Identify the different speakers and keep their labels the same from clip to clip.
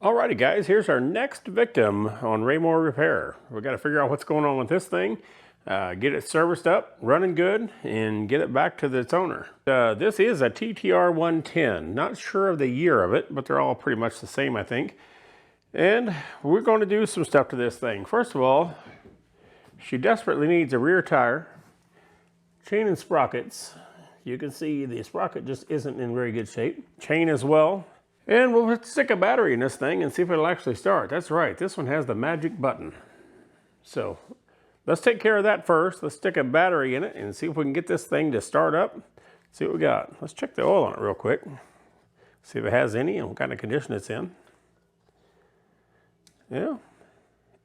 Speaker 1: Alrighty guys, here's our next victim on Raymore Repair. We got to figure out what's going on with this thing, get it serviced up, running good, and get it back to its owner. This is a TTR110. Not sure of the year of it, but they're all pretty much the same, I think. And we're going to do some stuff to this thing. First of all, she desperately needs a rear tire, chain and sprockets. You can see the sprocket just isn't in very good shape. Chain as well. And we'll stick a battery in this thing and see if it'll actually start. That's right, this one has the magic button. So let's take care of that first. Let's stick a battery in it and see if we can get this thing to start up. See what we got. Let's check the oil on it real quick. See if it has any and what kind of condition it's in. Yeah,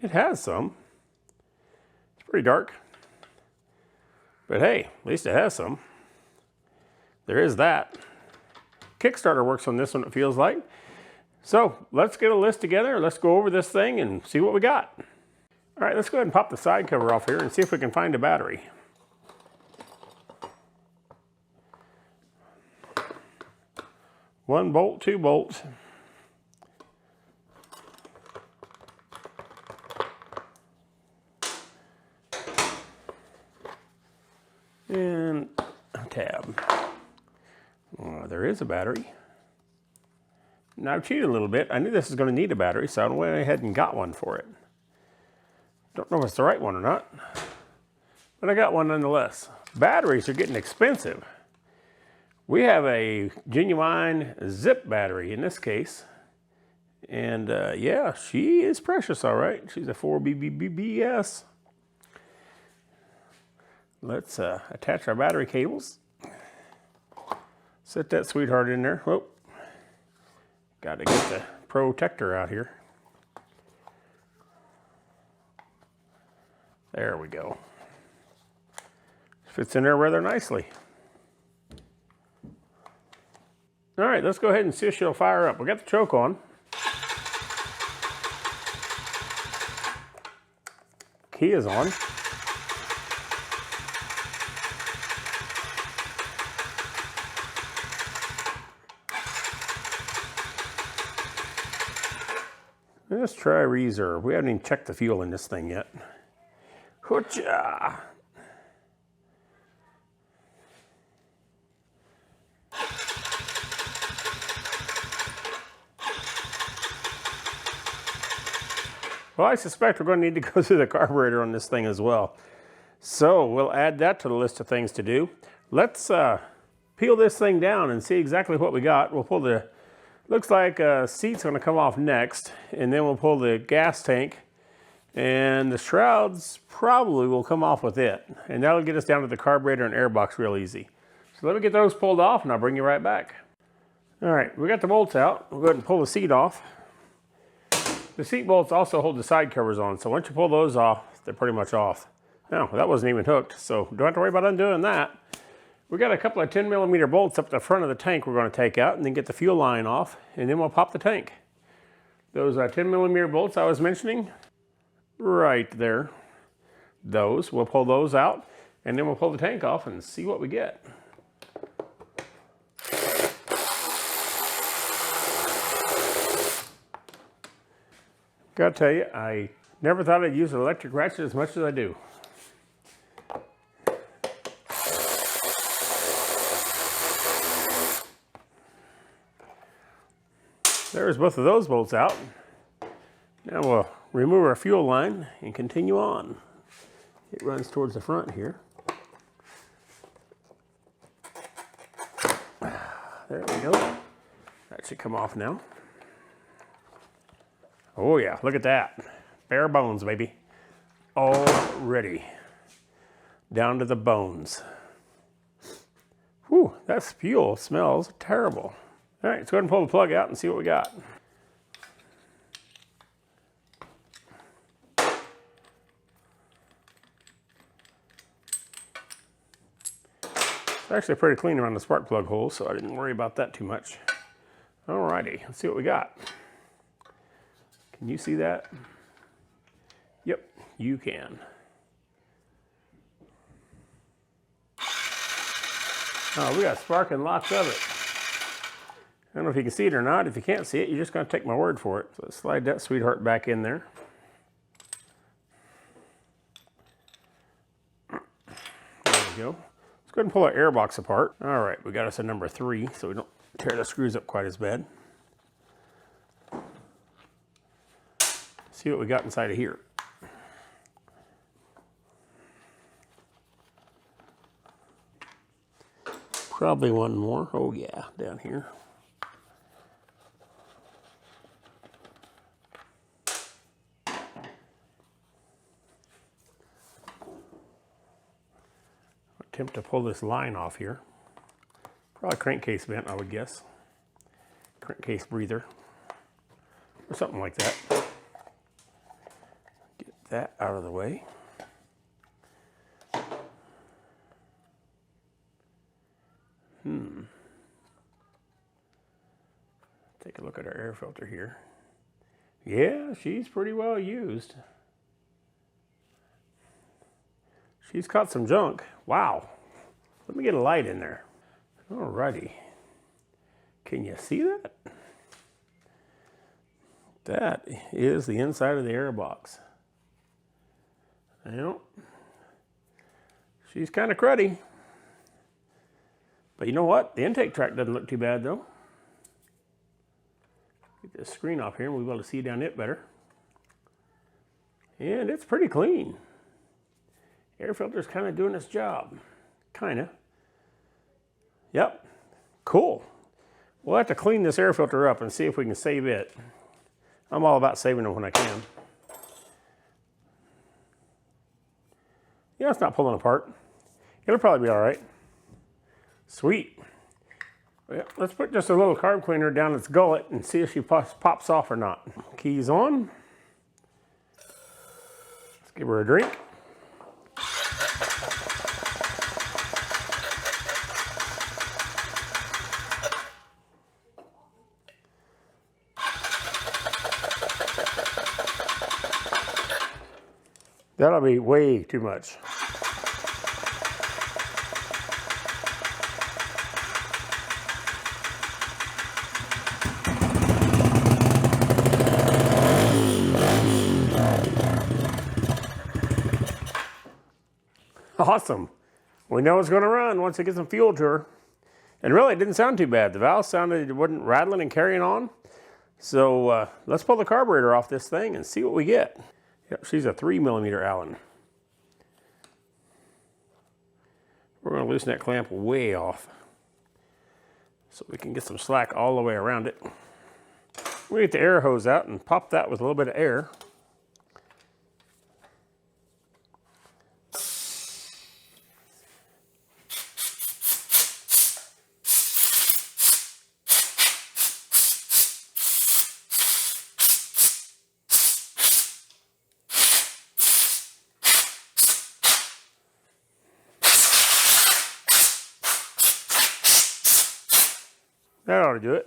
Speaker 1: it has some. It's pretty dark. But hey, at least it has some. There is that. Kickstarter works on this one, it feels like. So let's get a list together. Let's go over this thing and see what we got. All right, let's go ahead and pop the side cover off here and see if we can find a battery. One bolt, two bolts. And a tab. There is a battery. Now I've cheated a little bit. I knew this was going to need a battery, so I went ahead and got one for it. Don't know if it's the right one or not, but I got one nonetheless. Batteries are getting expensive. We have a genuine zip battery in this case. And yeah, she is precious, all right. She's a 4BBBS. Let's attach our battery cables. Set that sweetheart in there. Whoop. Got to get the protector out here. There we go. Fits in there rather nicely. All right, let's go ahead and see if she'll fire up. We got the choke on. Key is on. Let's try reserve. We haven't even checked the fuel in this thing yet. Hoocha! Well, I suspect we're going to need to go through the carburetor on this thing as well. So we'll add that to the list of things to do. Let's peel this thing down and see exactly what we got. We'll pull the looks like seat's going to come off next, and then we'll pull the gas tank, and the shrouds probably will come off with it, and that'll get us down to the carburetor and air box real easy. So let me get those pulled off, and I'll bring you right back. All right, we got the bolts out. We'll go ahead and pull the seat off. The seat bolts also hold the side covers on, so once you pull those off, they're pretty much off. Now, that wasn't even hooked, so don't have to worry about undoing that. We got a couple of 10mm bolts up the front of the tank we're going to take out and then get the fuel line off, and then we'll pop the tank. Those 10mm bolts I was mentioning, right there. Those, we'll pull those out, and then we'll pull the tank off and see what we get. Gotta tell you, I never thought I'd use an electric ratchet as much as I do. There's both of those bolts out. Now we'll remove our fuel line and continue on. It runs towards the front here. There we go. That should come off now. Oh yeah, look at that. Bare bones, baby. Already. Down to the bones. Whew, that fuel smells terrible. All right, let's go ahead and pull the plug out and see what we got. It's actually pretty clean around the spark plug hole, so I didn't worry about that too much. All righty, let's see what we got. Can you see that? Yep, you can. Oh, we got sparking lots of it. I don't know if you can see it or not. If you can't see it, you're just going to take my word for it. So let's slide that sweetheart back in there. There we go. Let's go ahead and pull our air box apart. All right, we got us a number 3, so we don't tear the screws up quite as bad. See what we got inside of here. Probably one more. Oh yeah, down here. Attempt to pull this line off here. Probably crankcase vent, I would guess. Crankcase breather. Or something like that. Get that out of the way. Take a look at our air filter here. Yeah, she's pretty well used. She's caught some junk. Wow. Let me get a light in there. Alrighty. Can you see that? That is the inside of the air box. Well, she's kind of cruddy. But you know what? The intake track doesn't look too bad though. Get this screen off here and we'll be able to see down it better. And it's pretty clean. Air filter's kind of doing its job. Kind of. Yep. Cool. We'll have to clean this air filter up and see if we can save it. I'm all about saving them when I can. Yeah, it's not pulling apart. It'll probably be all right. Sweet. Well, let's put just a little carb cleaner down its gullet and see if she pops off or not. Keys on. Let's give her a drink. That'll be way too much. Awesome. We know it's going to run once it gets some fuel to her. And really, it didn't sound too bad. The valve sounded, it wasn't rattling and carrying on. So let's pull the carburetor off this thing and see what we get. Yep, she's a 3mm Allen. We're going to loosen that clamp way off so we can get some slack all the way around it. We get the air hose out and pop that with a little bit of air. That ought to do it.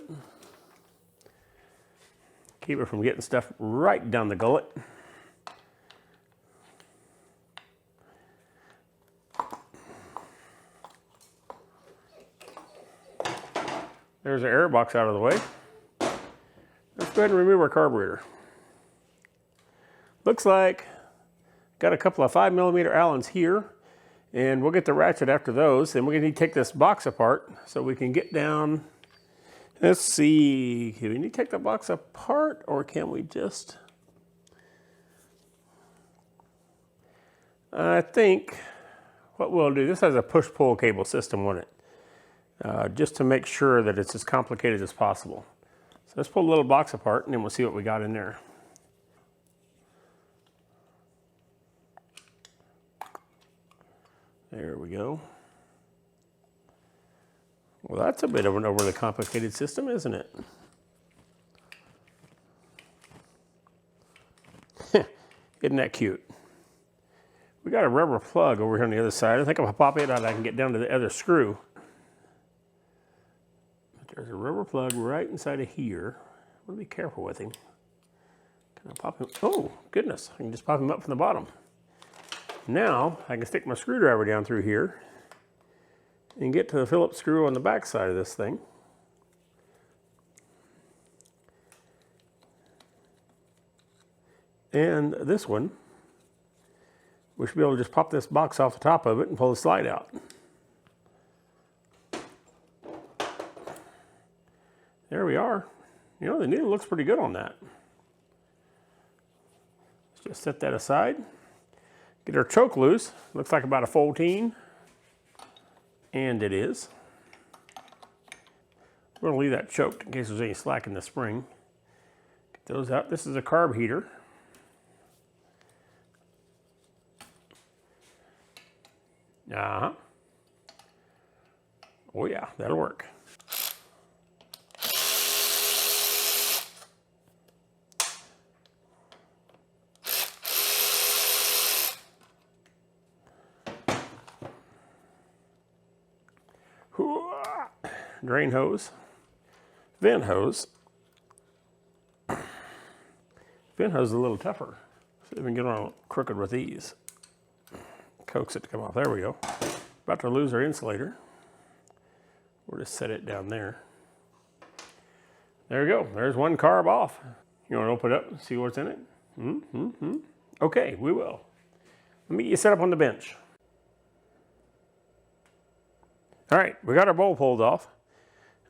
Speaker 1: Keep her from getting stuff right down the gullet. There's our air box out of the way. Let's go ahead and remove our carburetor. Looks like got a couple of 5mm Allens here, and we'll get the ratchet after those. And we're going to need to take this box apart so we can get down. Let's see, do we need to take the box apart or can we just? I think what we'll do, this has a push-pull cable system on it, just to make sure that it's as complicated as possible. So let's pull the little box apart and then we'll see what we got in there. There we go. Well, that's a bit of an overly complicated system, isn't it? Isn't that cute? We got a rubber plug over here on the other side. I think if I pop it out, I can get down to the other screw. But there's a rubber plug right inside of here. I want to be careful with him. Can I pop him? Oh, goodness. I can just pop him up from the bottom. Now, I can stick my screwdriver down through here and get to the Phillips screw on the back side of this thing. And this one, we should be able to just pop this box off the top of it and pull the slide out. There we are. You know, the needle looks pretty good on that. Let's just set that aside. Get our choke loose. Looks like about a 14. And it is. We're going to leave that choked in case there's any slack in the spring. Get those out. This is a carb heater. Uh-huh. Oh yeah, that'll work. Drain hose, vent hose. Vent hose is a little tougher. See if we can get on crooked with these. Coax it to come off. There we go. About to lose our insulator. We'll just set it down there. There we go. There's one carb off. You want to open it up and see what's in it? Okay, we will. Let me get you set up on the bench. All right, we got our bowl pulled off.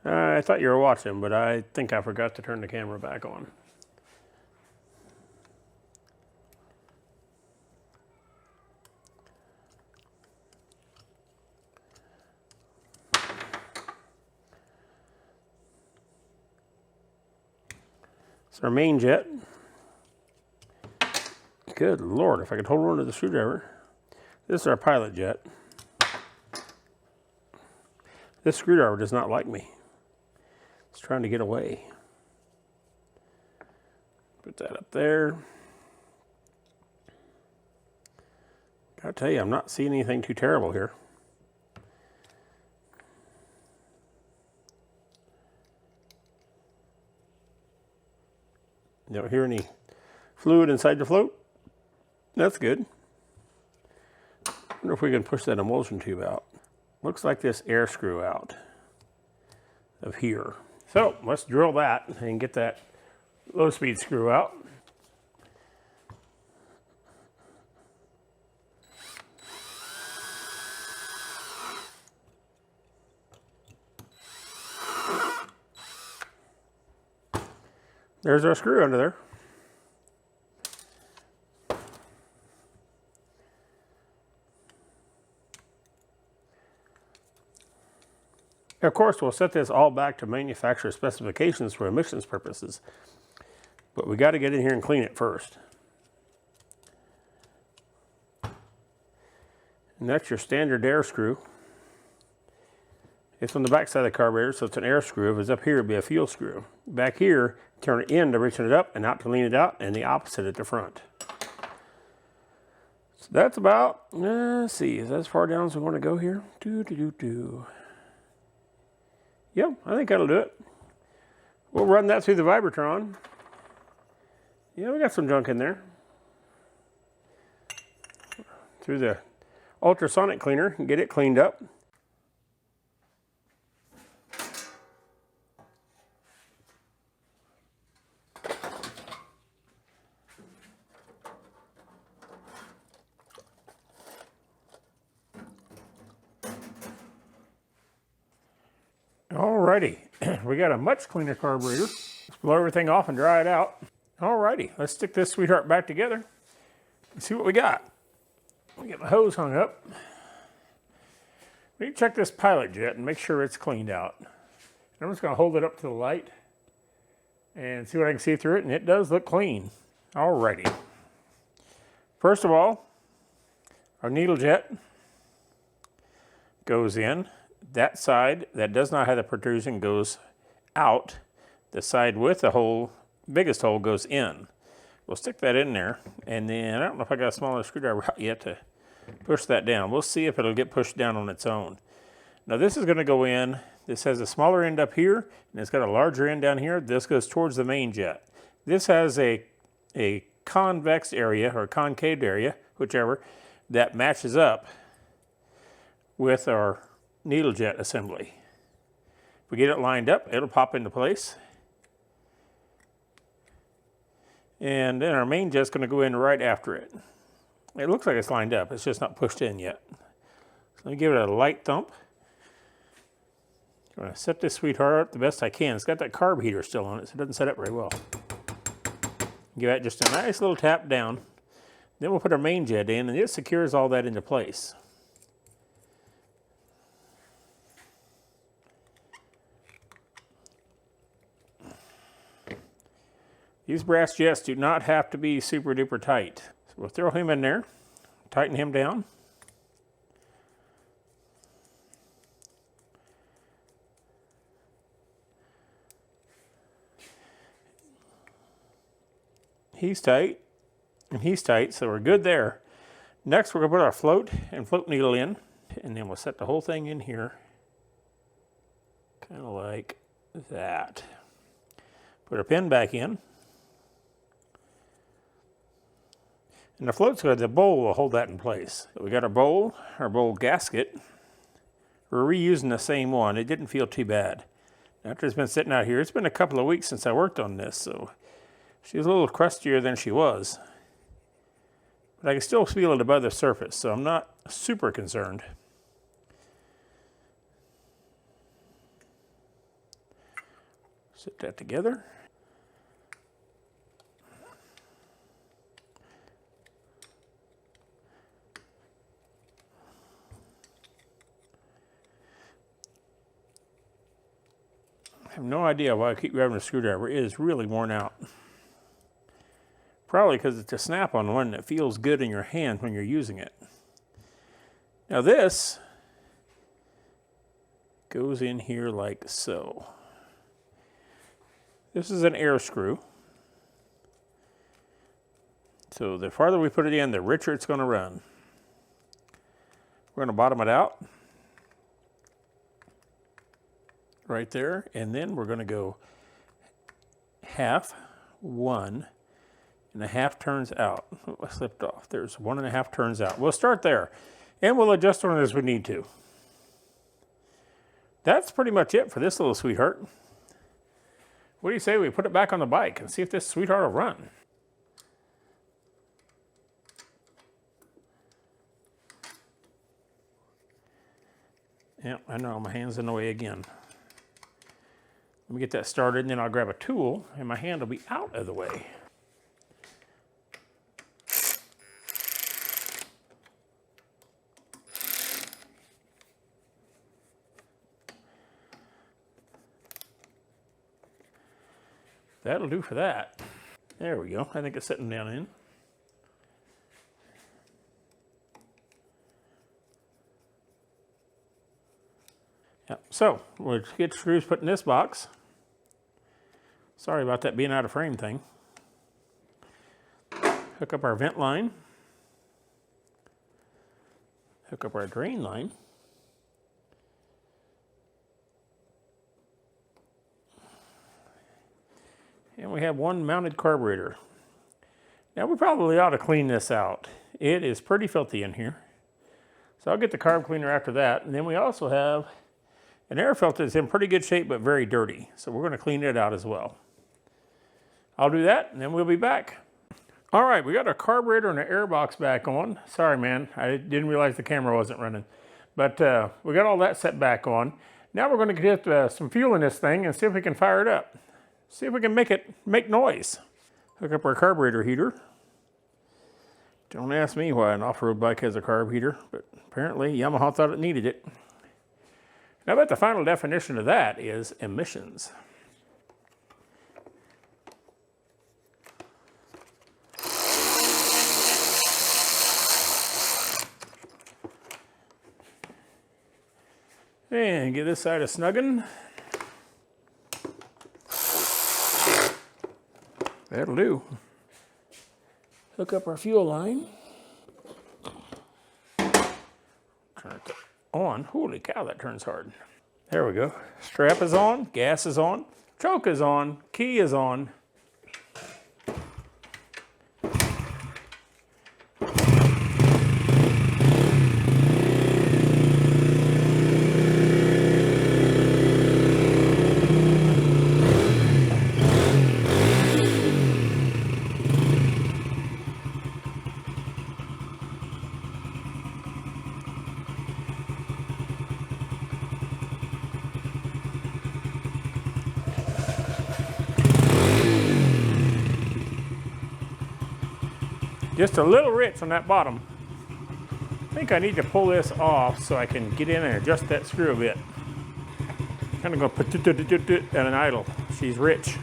Speaker 1: I thought you were watching, but I think I forgot to turn the camera back on. It's our main jet. Good Lord, if I could hold on to the screwdriver. This is our pilot jet. This screwdriver does not like me. It's trying to get away. Put that up there. Gotta tell you, I'm not seeing anything too terrible here. You don't hear any fluid inside the float? That's good. I wonder if we can push that emulsion tube out. Looks like this air screw out of here. So let's drill that and get that low speed screw out. There's our screw under there. Of course, we'll set this all back to manufacturer specifications for emissions purposes, but we got to get in here and clean it first. And that's your standard air screw. It's on the back side of the carburetor, so it's an air screw. If it's up here, it'd be a fuel screw. Back here, turn it in to loosen it up and out to lean it out, and the opposite at the front. So that's about, let's see, is that as far down as we want to go here? Yep, I think that'll do it. We'll run that through the Vibratron. Yeah, we got some junk in there. Through the ultrasonic cleaner and get it cleaned up. Alrighty, we got a much cleaner carburetor. Let's blow everything off and dry it out. Alrighty, let's stick this sweetheart back together and see what we got. We get the hose hung up. We need to check this pilot jet and make sure it's cleaned out. I'm just going to hold it up to the light and see what I can see through it, and it does look clean. Alrighty. First of all, our needle jet goes in. That side that does not have the protrusion goes out. The side with the hole, biggest hole, goes in. We'll stick that in there, and then I don't know if I got a smaller screwdriver out yet to push that down. We'll see if it'll get pushed down on its own. Now this is going to go in. This has a smaller end up here, and it's got a larger end down here. This goes towards the main jet. This has a convex area, or concave area, whichever, that matches up with our needle jet assembly. If we get it lined up, it'll pop into place. And then our main jet's going to go in right after it. It looks like it's lined up. It's just not pushed in yet. So let me give it a light thump. I'm going to set this sweetheart up the best I can. It's got that carb heater still on it, so it doesn't set up very well. Give that just a nice little tap down. Then we'll put our main jet in, and it secures all that into place. These brass jets do not have to be super duper tight. So we'll throw him in there, tighten him down. He's tight, and he's tight, so we're good there. Next, we're going to put our float and float needle in, and then we'll set the whole thing in here, kind of like that. Put our pin back in. And the float's got the bowl will hold that in place. So we got our bowl gasket. We're reusing the same one. It didn't feel too bad. After it's been sitting out here, it's been a couple of weeks since I worked on this, so she's a little crustier than she was. But I can still feel it above the surface, so I'm not super concerned. Sit that together. I have no idea why I keep grabbing a screwdriver. It is really worn out. Probably because it's a snap-on one that feels good in your hand when you're using it. Now this goes in here like so. This is an air screw. So the farther we put it in, the richer it's going to run. We're going to bottom it out. Right there, and then we're going to go half, 1 1/2 turns out. Oh, I slipped off. There's 1 1/2 turns out. We'll start there, and we'll adjust on it as we need to. That's pretty much it for this little sweetheart. What do you say we put it back on the bike and see if this sweetheart will run? Yeah, I know, my hand's in the way again. Let me get that started, and then I'll grab a tool, and my hand will be out of the way. That'll do for that. There we go. I think it's sitting down in. Yep. So we'll get the screws put in this box. Sorry about that being out of frame thing. Hook up our vent line. Hook up our drain line. And we have one mounted carburetor. Now we probably ought to clean this out. It is pretty filthy in here. So I'll get the carb cleaner after that. And then we also have an air filter that's in pretty good shape but very dirty. So we're going to clean it out as well. I'll do that and then we'll be back. All right, we got our carburetor and the air box back on. Sorry, man, I didn't realize the camera wasn't running. But we got all that set back on. Now we're going to get some fuel in this thing and see if we can fire it up. See if we can make noise. Hook up our carburetor heater. Don't ask me why an off-road bike has a carb heater, but apparently Yamaha thought it needed it. Now, I bet the final definition of that is emissions. And get this side a snuggin'. That'll do. Hook up our fuel line. Turn it on. Holy cow, that turns hard. There we go. Strap is on, gas is on, choke is on, key is on. Just a little rich on that bottom. I think I need to pull this off so I can get in and adjust that screw a bit. Kind of go put at an idle. She's rich.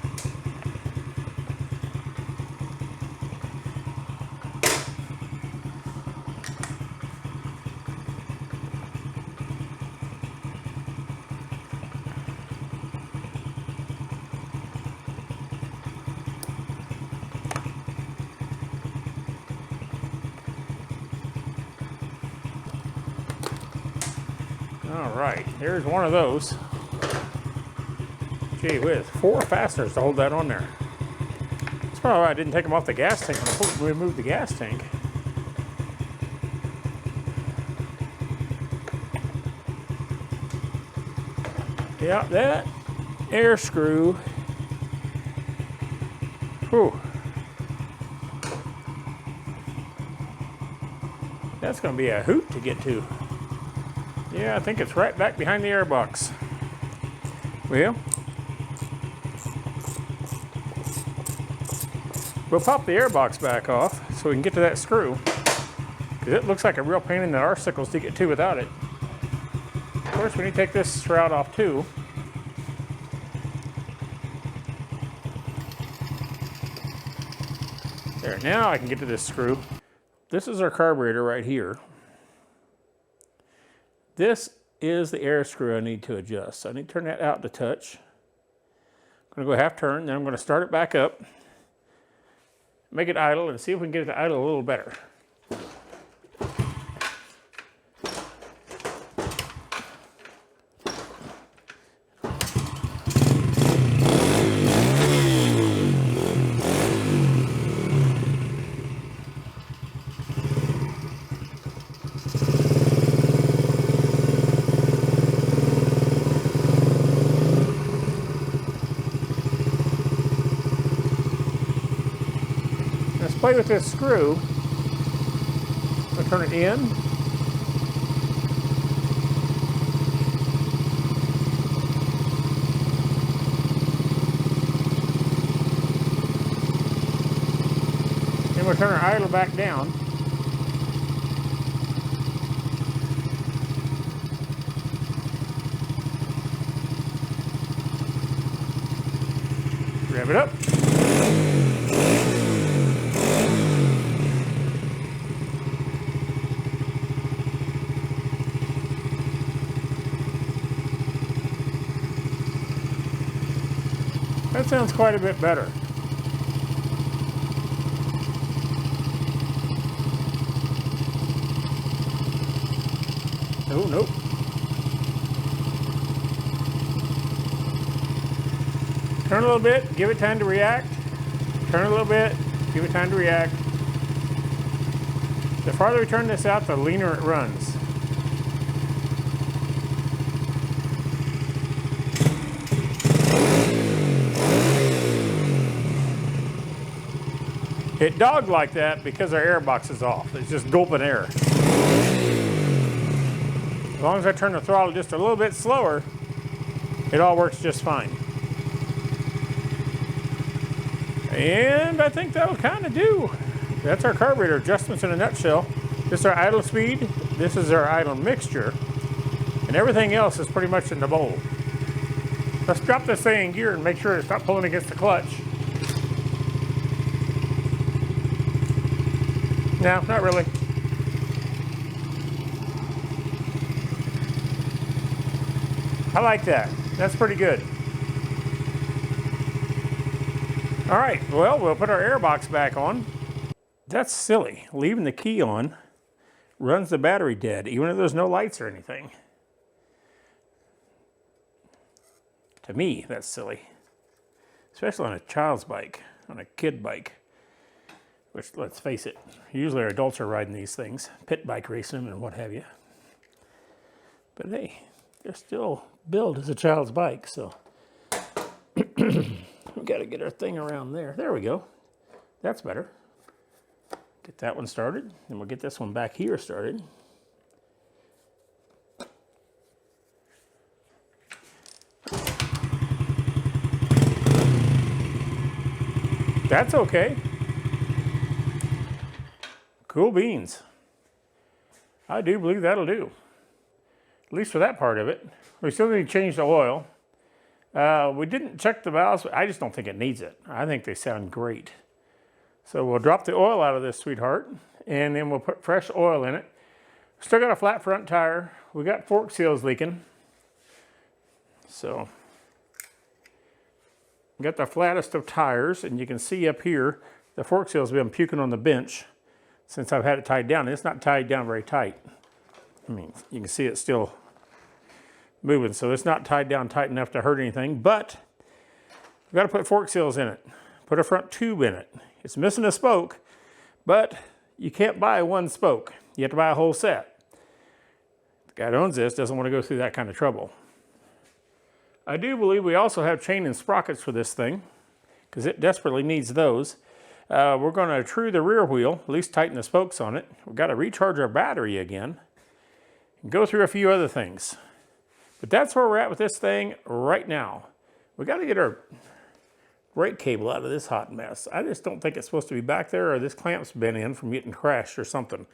Speaker 1: All right, here's one of those. Gee whiz, 4 fasteners to hold that on there. That's probably why I didn't take them off the gas tank when I removed the gas tank. Yeah, that air screw. Whew. That's going to be a hoot to get to. Yeah, I think it's right back behind the airbox. Well, we'll pop the airbox back off so we can get to that screw. Because it looks like a real pain in the arse-sickles to get to without it. Of course, we need to take this shroud off too. There, now I can get to this screw. This is our carburetor right here. This is the air screw I need to adjust. So I need to turn that out to touch. I'm going to go half turn, then I'm going to start it back up, make it idle, and see if we can get it to idle a little better. Play with this screw. I'll turn it in. Then we'll turn our idle back down. Rev it up. That sounds quite a bit better. Oh, nope. Turn a little bit, give it time to react. Turn a little bit, give it time to react. The farther we turn this out, the leaner it runs. It dogged like that because our air box is off. It's just gulping air. As long as I turn the throttle just a little bit slower, it all works just fine. And I think that'll kind of do. That's our carburetor adjustments in a nutshell. This is our idle speed. This is our idle mixture. And everything else is pretty much in the bowl. Let's drop this thing in gear and make sure it's not pulling against the clutch. No, not really. I like that. That's pretty good. All right, well, we'll put our airbox back on. That's silly. Leaving the key on runs the battery dead, even if there's no lights or anything. To me, that's silly. Especially on a child's bike, on a kid bike. Which, let's face it, usually our adults are riding these things, pit bike racing and what have you. But hey, they're still billed as a child's bike, so we've got to get our thing around there. There we go. That's better. Get that one started, and we'll get this one back here started. That's okay. Cool beans. I do believe that'll do. At least for that part of it. We still need to change the oil. We didn't check the valves. I just don't think it needs it. I think they sound great. So we'll drop the oil out of this sweetheart, and then we'll put fresh oil in it. Still got a flat front tire. We got fork seals leaking. So we got the flattest of tires, and you can see up here the fork seals have been puking on the bench since I've had it tied down. It's not tied down very tight. I mean, you can see it's still moving, so it's not tied down tight enough to hurt anything, but we've got to put fork seals in it. Put a front tube in it. It's missing a spoke, but you can't buy one spoke. You have to buy a whole set. The guy that owns this doesn't want to go through that kind of trouble. I do believe we also have chain and sprockets for this thing, because it desperately needs those. We're going to true the rear wheel, at least tighten the spokes on it. We've got to recharge our battery again, and go through a few other things. But that's where we're at with this thing right now. We got to get our brake cable out of this hot mess. I just don't think it's supposed to be back there, or this clamp's been in from getting crashed or something,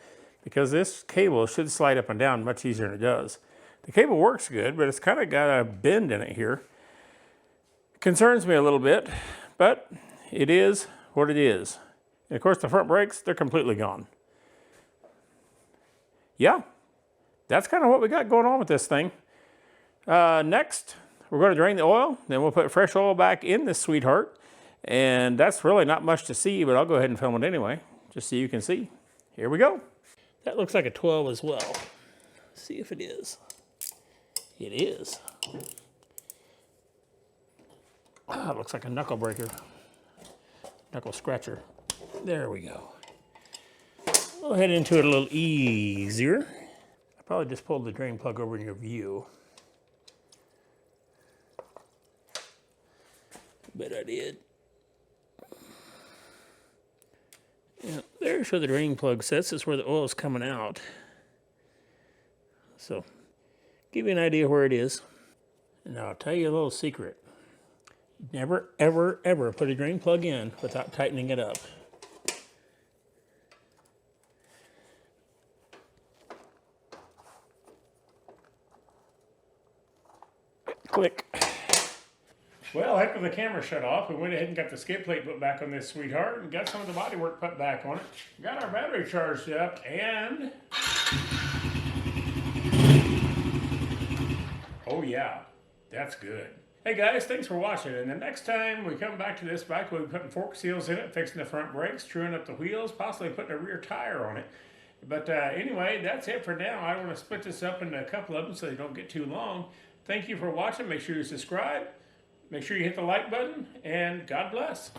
Speaker 1: because this cable should slide up and down much easier than it does. The cable works good, but it's kind of got a bend in it here. It concerns me a little bit, but it is what it is. And of course the front brakes, they're completely gone. Yeah, that's kind of what we got going on with this thing. Next, we're going to drain the oil, then we'll put fresh oil back in this sweetheart, and that's really not much to see, but I'll go ahead and film it anyway, just so you can see. Here we go. That looks like a 12 as well. Let's see if it is. It is. Ah, it looks like a knuckle breaker. Knuckle scratcher. There we go. We'll head into it a little easier. I probably just pulled the drain plug over in your view. Bet I did. Yeah, there's where the drain plug sits. This is where the oil is coming out. So, give you an idea where it is. And I'll tell you a little secret. Never, ever, ever put a drain plug in without tightening it up. Click. Well, after the camera shut off, we went ahead and got the skid plate put back on this sweetheart and got some of the bodywork put back on it. Got our battery charged up, and oh yeah, that's good. Hey guys, thanks for watching. And the next time we come back to this bike, we'll be putting fork seals in it, fixing the front brakes, truing up the wheels, possibly putting a rear tire on it. But anyway, that's it for now. I want to split this up into a couple of them so they don't get too long. Thank you for watching. Make sure you subscribe. Make sure you hit the like button, and God bless.